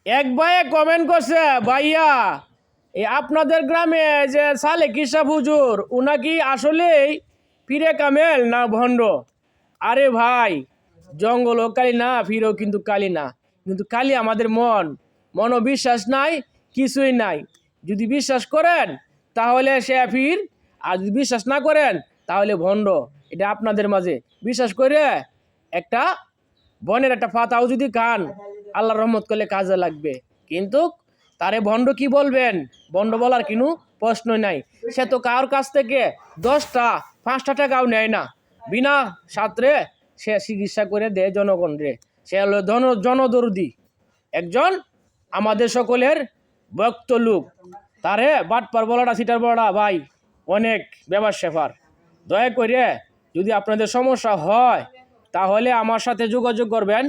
এক ভাইয়ে কমেন্ট করছে, ভাইয়া এই আপনাদের গ্রামে যে সালে কিসা হুজুর উনা কি আসলেই পীরে কামেল না ভণ্ড? আরে ভাই, জঙ্গলও কালি না, ফিরেও কিন্তু কালি না, কিন্তু কালি আমাদের মনও বিশ্বাস নাই, কিছুই নাই। যদি বিশ্বাস করেন তাহলে সে ফির, আর যদি বিশ্বাস না করেন তাহলে ভণ্ড। এটা আপনাদের মাঝে বিশ্বাস করে একটা বনের একটা পাতাও যদি খান আল্লাহর রহমত করলে কাজে লাগবে। কিন্তু তারে ভণ্ড কি বলবেন? ভণ্ড বলার কোনো প্রশ্নই নাই। সে তো কার কাছ থেকে 10টা 5টা টাকাও নেয় না, বিনা সাত্রে সে চিকিৎসা করে দেয় জনগণরে। সে হলো জনদরদি একজন, আমাদের সকলের ভক্ত লোক। তারে বাটপার বলাটা সিটার বলাটা ভাই অনেক ব্যাপার স্যাপার। দয়া করে যদি আপনাদের সমস্যা হয় তাহলে আমার সাথে যোগাযোগ করবেন,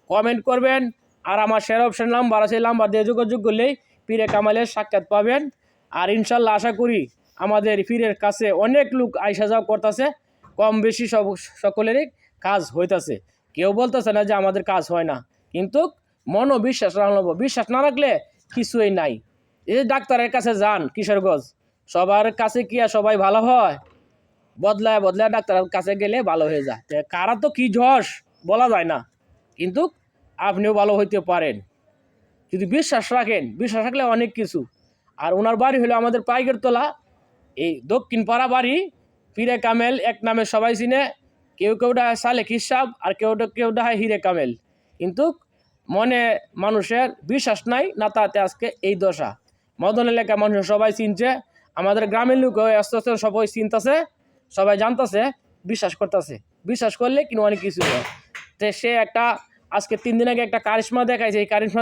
কমেন্ট করবেন। আর আমার শেয়ার অপশন নাম্বার আছে, এই নাম্বার দিয়ে যোগাযোগ করলেই পীরে কামালের সাক্ষাৎ পাবেন। আর ইনশাল্লাহ আশা করি আমাদের পীরের কাছে অনেক লোক আইসা যাওয়া করতেছে, কম বেশি সকলেরই কাজ হইতাছে। কেউ বলতেছে না যে আমাদের কাজ হয় না, কিন্তু মনও বিশ্বাস রাখব। বিশ্বাস না রাখলে কিছুই নাই। এই যে ডাক্তারের কাছে যান কিশোরগঞ্জ, সবার কাছে কি আর সবাই ভালো হয়? বদলায় বদলায় ডাক্তারের কাছে গেলে ভালো হয়ে যায়। কারা তো কি যশ বলা যায় না, কিন্তু আপনিও ভালো হইতে পারেন যদি বিশ্বাস রাখেন। বিশ্বাস রাখলে অনেক কিছু। আর ওনার বাড়ি হলো আমাদের পাইকের তোলা, এই দক্ষিণ পাড়া বাড়ি। পীরে কামেল এক নামে সবাই চিনে। কেউ কেউটা সালেক হিসাব, আর কেউটা হয় হিরে কামেল। কিন্তু মনে মানুষের বিশ্বাস নাই না, তাতে আজকে এই দশা। মদন এলাকা মানুষ সবাই চিনছে, আমাদের গ্রামের লোক আস্তে আস্তে সবাই চিনতেছে, সবাই জানতেছে, বিশ্বাস করতেছে। বিশ্বাস করলে কিন্তু অনেক কিছু হয়। তো সে একটা আজকে 3 দিন আগে একটা কারিশমা দেখাইছে, এই কারিশমা